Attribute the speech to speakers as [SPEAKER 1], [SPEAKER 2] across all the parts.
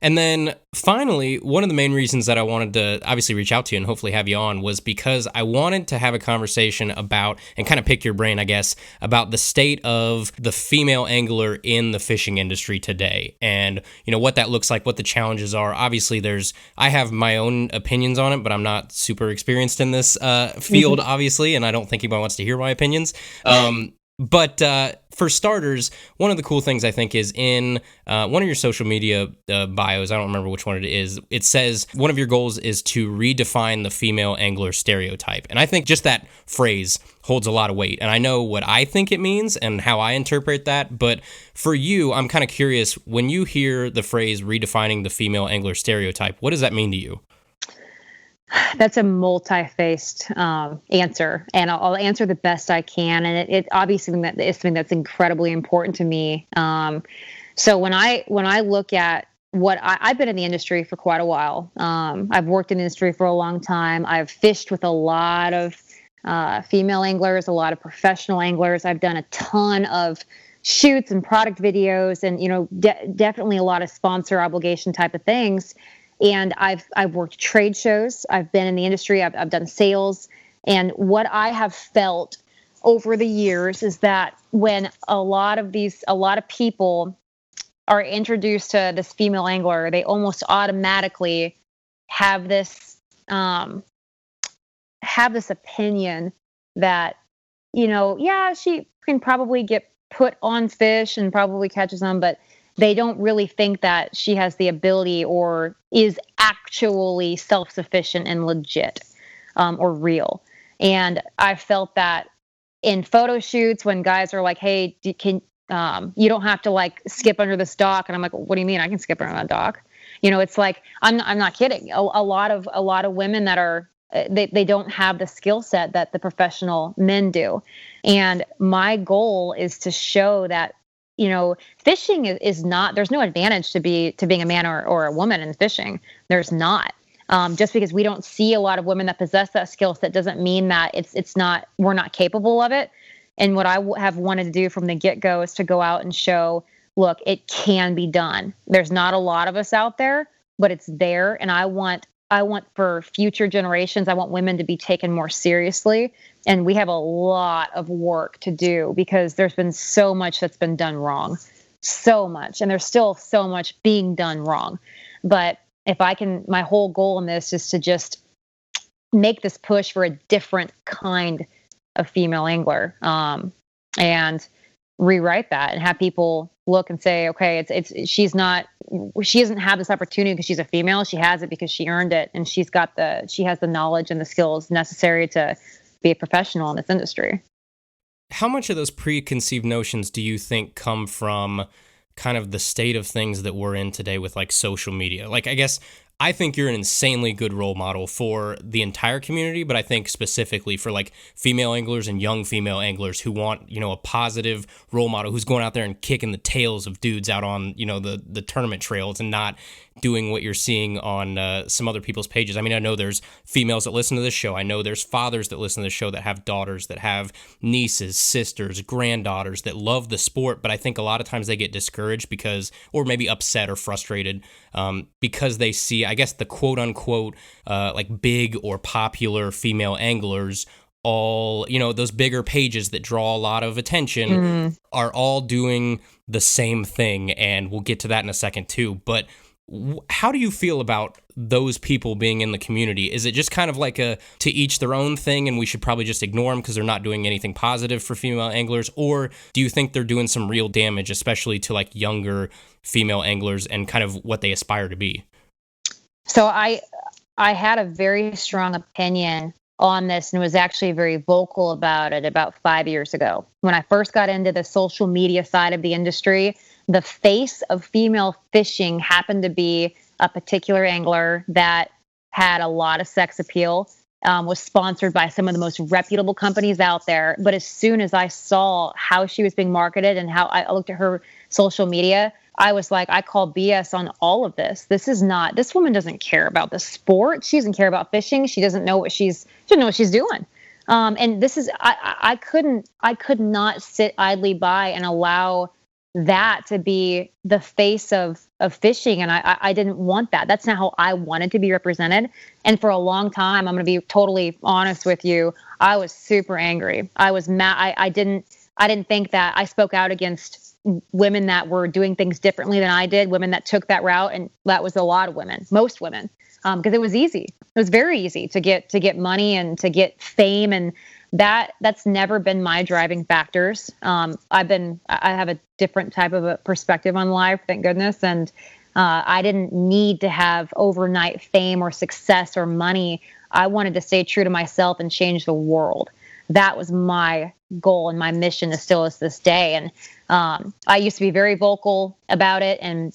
[SPEAKER 1] And then finally, one of the main reasons that I wanted to obviously reach out to you and hopefully have you on was because I wanted to have a conversation about, and kind of pick your brain, I guess, about the state of the female angler in the fishing industry today and, what that looks like, what the challenges are. Obviously, I have my own opinions on it, but I'm not super experienced in this field, obviously, and I don't think anybody wants to hear my opinions. But for starters, one of the cool things I think is in one of your social media bios, I don't remember which one it is, it says one of your goals is to redefine the female angler stereotype. And I think just that phrase holds a lot of weight. And I know what I think it means and how I interpret that. But for you, I'm kind of curious, when you hear the phrase redefining the female angler stereotype, what does that mean to you?
[SPEAKER 2] That's a multi-faced answer, and I'll answer the best I can. And it obviously is something that's incredibly important to me. So when I look at what I've been in the industry for quite a while. I've worked in the industry for a long time. I've fished with a lot of female anglers, a lot of professional anglers. I've done a ton of shoots and product videos, and definitely a lot of sponsor obligation type of things. And I've worked trade shows. I've been in the industry. I've done sales. And what I have felt over the years is that when a lot of people are introduced to this female angler, they almost automatically have this opinion that, she can probably get put on fish and probably catches them, but they don't really think that she has the ability or is actually self-sufficient and legit or real. And I felt that in photo shoots when guys are like, hey, you don't have to skip under this dock. And I'm like, what do you mean? I can skip under that dock. It's like, I'm not kidding. A lot of women that are, they don't have the skill set that the professional men do. And my goal is to show that, fishing is not, there's no advantage to being a man or a woman in fishing. There's not. Just because we don't see a lot of women that possess that skill set doesn't mean that we're not capable of it. And what I have wanted to do from the get-go is to go out and show, look, it can be done. There's not a lot of us out there, but it's there. And I want for future generations, I want women to be taken more seriously. And we have a lot of work to do because there's been so much that's been done wrong, so much. And there's still so much being done wrong. But if I can, my whole goal in this is to just make this push for a different kind of female angler, and rewrite that and have people look and say, okay, she doesn't have this opportunity because she's a female. She has it because she earned it, and she has the knowledge and the skills necessary to be a professional in this industry.
[SPEAKER 1] How much of those preconceived notions do you think come from kind of the state of things that we're in today with social media? I guess I think you're an insanely good role model for the entire community, but I think specifically for female anglers and young female anglers who want, a positive role model who's going out there and kicking the tails of dudes out on, the tournament trails and not doing what you're seeing on some other people's pages. I mean, I know there's females that listen to this show. I know there's fathers that listen to this show that have daughters, that have nieces, sisters, granddaughters that love the sport, but I think a lot of times they get discouraged or maybe upset or frustrated because they see, I guess, the quote unquote big or popular female anglers, all, those bigger pages that draw a lot of attention are all doing the same thing. And we'll get to that in a second too. But how do you feel about those people being in the community? Is it just kind of to each their own thing and we should probably just ignore them because they're not doing anything positive for female anglers? Or do you think they're doing some real damage, especially to younger female anglers and kind of what they aspire to be?
[SPEAKER 2] So I had a very strong opinion on this and was actually very vocal about it about 5 years ago. When I first got into the social media side of the industry, the face of female fishing happened to be a particular angler that had a lot of sex appeal, was sponsored by some of the most reputable companies out there. But as soon as I saw how she was being marketed and how I looked at her social media, I was like, I call BS on all of this. This woman doesn't care about the sport. She doesn't care about fishing. She doesn't know what she's doing. And this is, I could not sit idly by and allow that to be the face of fishing, and I didn't want that. That's not how I wanted to be represented. And for a long time, I'm going to be totally honest with you, I was super angry. I was mad. I didn't think that I spoke out against women that were doing things differently than I did, women that took that route, and that was a lot of women, most women, because it was easy. It was very easy to get money and to get fame, and that's never been my driving factors. I have a different type of a perspective on life, thank goodness, and I didn't need to have overnight fame or success or money. I wanted to stay true to myself and change the world. That was my goal, and my mission is still is this day. And I used to be very vocal about it, and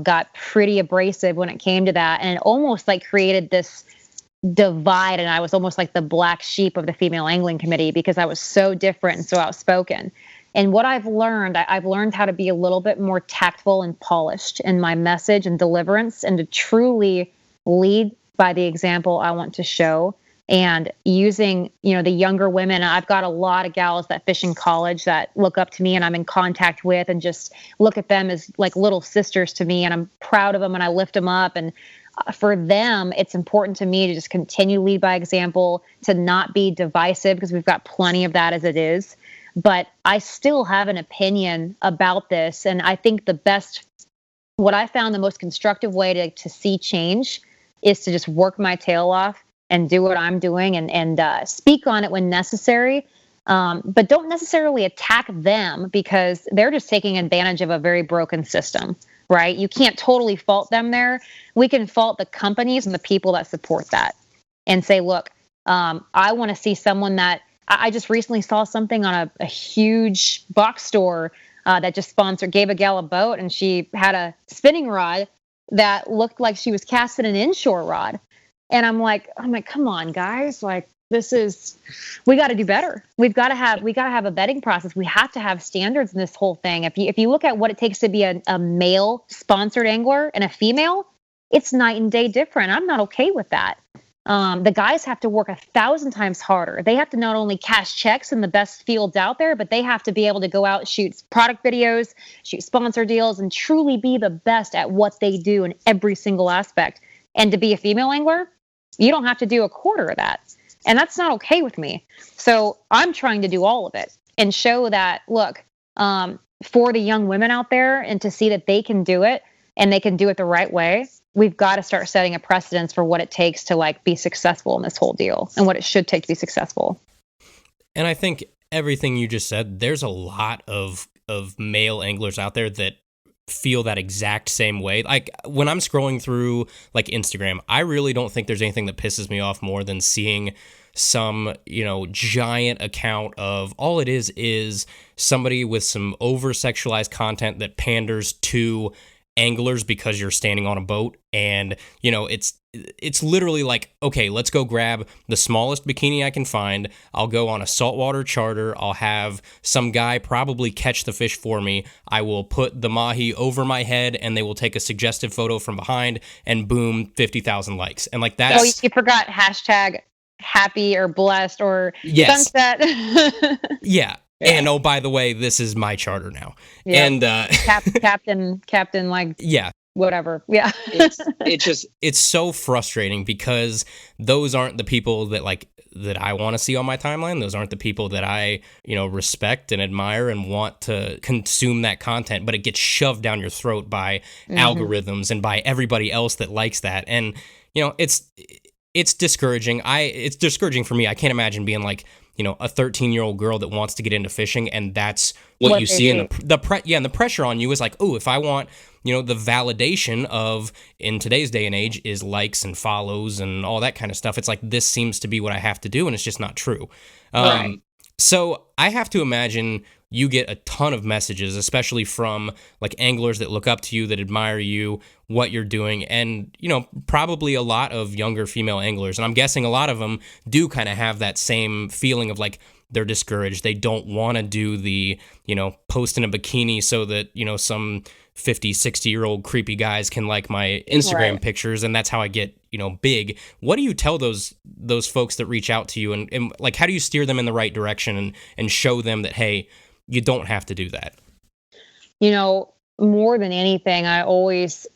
[SPEAKER 2] got pretty abrasive when it came to that, and it almost like created this divide, and I was almost like the black sheep of the female angling committee because I was so different and so outspoken. And what I've learned how to be a little bit more tactful and polished in my message and deliverance, and to truly lead by the example I want to show. And using, the younger women, I've got a lot of gals that fish in college that look up to me and I'm in contact with, and just look at them as like little sisters to me. And I'm proud of them and I lift them up. And for them, it's important to me to just continue to lead by example, to not be divisive, because we've got plenty of that as it is. But I still have an opinion about this. And I think what I found the most constructive way to see change is to just work my tail off and do what I'm doing, and speak on it when necessary. But don't necessarily attack them, because they're just taking advantage of a very broken system, right? You can't totally fault them there. We can fault the companies and the people that support that, and say, look, I want to see someone that I just recently saw something on a huge box store that just gave a gal a boat, and she had a spinning rod that looked like she was casting an inshore rod. And I'm like, come on, guys, like we got to do better. We got to have a vetting process. We have to have standards in this whole thing. If you look at what it takes to be a male sponsored angler and a female, it's night and day different. I'm not okay with that. The guys have to work 1,000 times harder. They have to not only cash checks in the best fields out there, but they have to be able to go out, shoot product videos, shoot sponsor deals, and truly be the best at what they do in every single aspect. And to be a female angler, you don't have to do a quarter of that. And that's not okay with me. So I'm trying to do all of it and show that, look, for the young women out there, and to see that they can do it and they can do it the right way, we've got to start setting a precedence for what it takes to like be successful in this whole deal, and what it should take to be successful.
[SPEAKER 1] And I think everything you just said, there's a lot of male anglers out there that feel that exact same way. Like when I'm scrolling through like Instagram, I really don't think there's anything that pisses me off more than seeing some, giant account of all it is somebody with some over-sexualized content that panders to anglers because you're standing on a boat. And it's literally like, okay, let's go grab the smallest bikini I can find. I'll go on a saltwater charter. I'll have some guy probably catch the fish for me. I will put the mahi over my head, and they will take a suggestive photo from behind, and boom, 50,000 likes. And like that's...
[SPEAKER 2] Oh, you forgot hashtag happy or blessed or sunset.
[SPEAKER 1] Yeah. And oh, by the way, this is my charter now. Yeah. And
[SPEAKER 2] captain, like,
[SPEAKER 1] yeah,
[SPEAKER 2] whatever. Yeah.
[SPEAKER 1] It's so frustrating, because those aren't the people that I want to see on my timeline. Those aren't the people that I, respect and admire and want to consume that content, but it gets shoved down your throat by algorithms and by everybody else that likes that. And, it's discouraging. It's discouraging for me. I can't imagine being like, a 13-year-old girl that wants to get into fishing, and that's what you see in the pressure on you is like, oh, if I want, the validation of, in today's day and age, is likes and follows and all that kind of stuff. It's like, this seems to be what I have to do, and it's just not true.
[SPEAKER 2] Right.
[SPEAKER 1] So I have to imagine you get a ton of messages, especially from like anglers that look up to you, that admire you, what you're doing, and, probably a lot of younger female anglers. And I'm guessing a lot of them do kind of have that same feeling of like, they're discouraged. They don't want to do the, post in a bikini so that, some 50, 60-year-old creepy guys can like my Instagram pictures, and that's how I get, big. What do you tell those folks that reach out to you, and like, how do you steer them in the right direction and show them that, hey, you don't have to do that?
[SPEAKER 2] more than anything, I always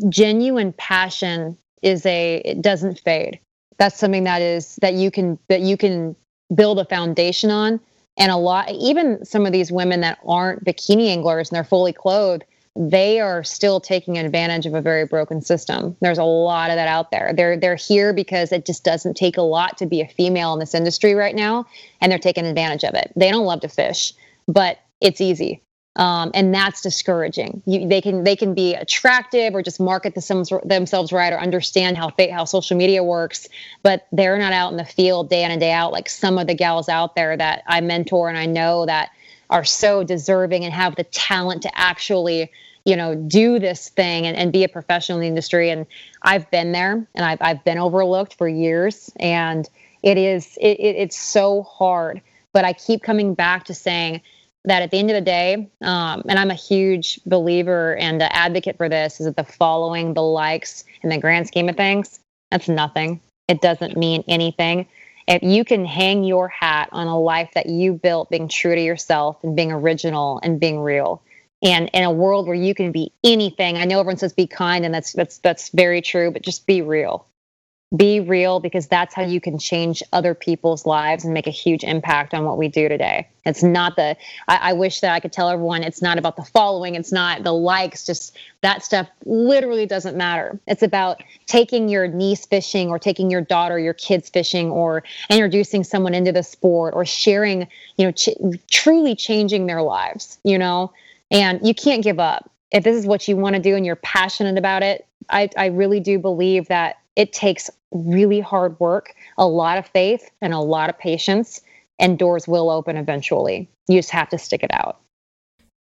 [SPEAKER 2] genuine passion it doesn't fade. That's something that you can build a foundation on. And a lot, even some of these women that aren't bikini anglers and they're fully clothed, they are still taking advantage of a very broken system. There's a lot of that out there. They're here because it just doesn't take a lot to be a female in this industry right now, and they're taking advantage of it. They don't love to fish, but it's easy. And that's discouraging. They can be attractive or just market themselves right or understand how social media works, but they're not out in the field day in and day out like some of the gals out there that I mentor and I know that are so deserving and have the talent to actually, do this thing and be a professional in the industry. And I've been there and I've been overlooked for years, and it's so hard. But I keep coming back to saying that at the end of the day, and I'm a huge believer and advocate for this, is that the following, the likes, in the grand scheme of things, that's nothing. It doesn't mean anything. If you can hang your hat on a life that you built, being true to yourself and being original and being real, and in a world where you can be anything, I know everyone says be kind, and that's very true, but just be real. Be real, because that's how you can change other people's lives and make a huge impact on what we do today. It's not I wish that I could tell everyone it's not about the following. It's not the likes, just that stuff literally doesn't matter. It's about taking your niece fishing or taking your daughter, your kids fishing, or introducing someone into the sport or sharing, truly changing their lives, and you can't give up. If this is what you want to do and you're passionate about it, I really do believe that it takes really hard work, a lot of faith, and a lot of patience, and doors will open eventually. You just have to stick it out.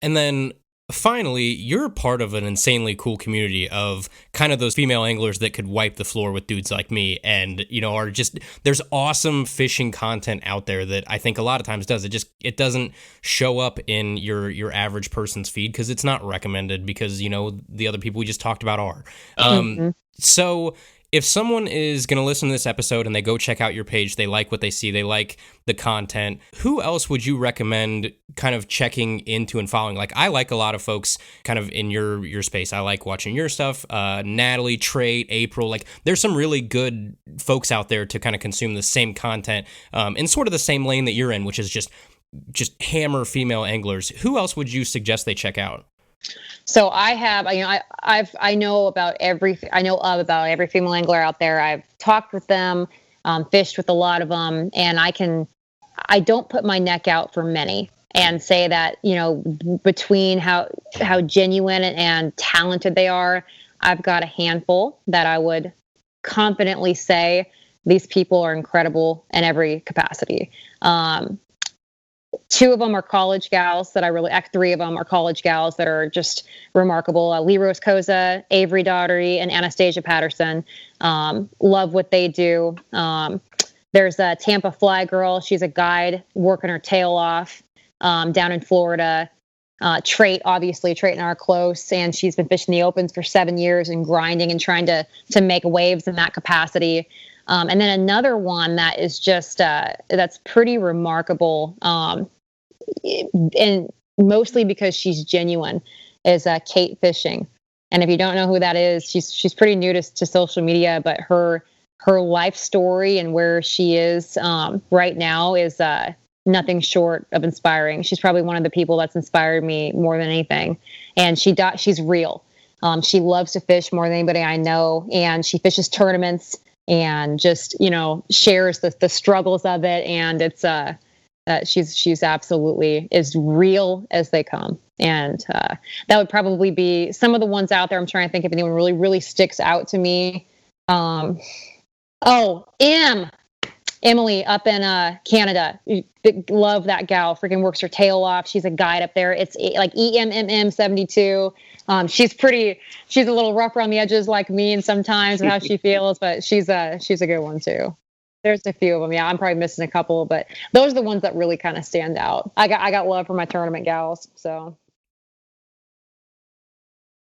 [SPEAKER 1] And then finally, you're part of an insanely cool community of kind of those female anglers that could wipe the floor with dudes like me, and are just, there's awesome fishing content out there that I think a lot of times it doesn't show up in your average person's feed because it's not recommended, because the other people we just talked about are. So if someone is going to listen to this episode and they go check out your page, they like what they see, they like the content, who else would you recommend kind of checking into and following? Like, I like a lot of folks kind of in your space. I like watching your stuff. Natalie, Trait, April, like there's some really good folks out there to kind of consume the same content in sort of the same lane that you're in, which is just hammer female anglers. Who else would you suggest they check out?
[SPEAKER 2] So I know about every female angler out there. I've talked with them, fished with a lot of them, and I don't put my neck out for many and say that, between how genuine and talented they are, I've got a handful that I would confidently say these people are incredible in every capacity. Two of them are college gals three of them are college gals that are just remarkable. Lee Rose Koza, Avery Daugherty, and Anastasia Patterson. Love what they do. There's a Tampa Fly Girl. She's a guide working her tail off down in Florida. Trait and I are close, and she's been fishing the opens for 7 years and grinding and trying to make waves in that capacity. And then another one that is just that's pretty remarkable, and mostly because she's genuine, is Kate Fishing. And if you don't know who that is, she's pretty new to social media, but her life story and where she is right now is nothing short of inspiring. She's probably one of the people that's inspired me more than anything. And she's real. She loves to fish more than anybody I know, and she fishes tournaments and just shares the struggles of it, and it's she's absolutely as real as they come. And that would probably be some of the ones out there. I'm trying to think if anyone really sticks out to me. Emily up in Canada. Love that gal. Freaking works her tail off. She's a guide up there. It's like EMMM72. She's a little rough around the edges like me, and sometimes how she feels, but she's a good one too. There's a few of them. Yeah, I'm probably missing a couple, but those are the ones that really kind of stand out. I got love for my tournament gals. So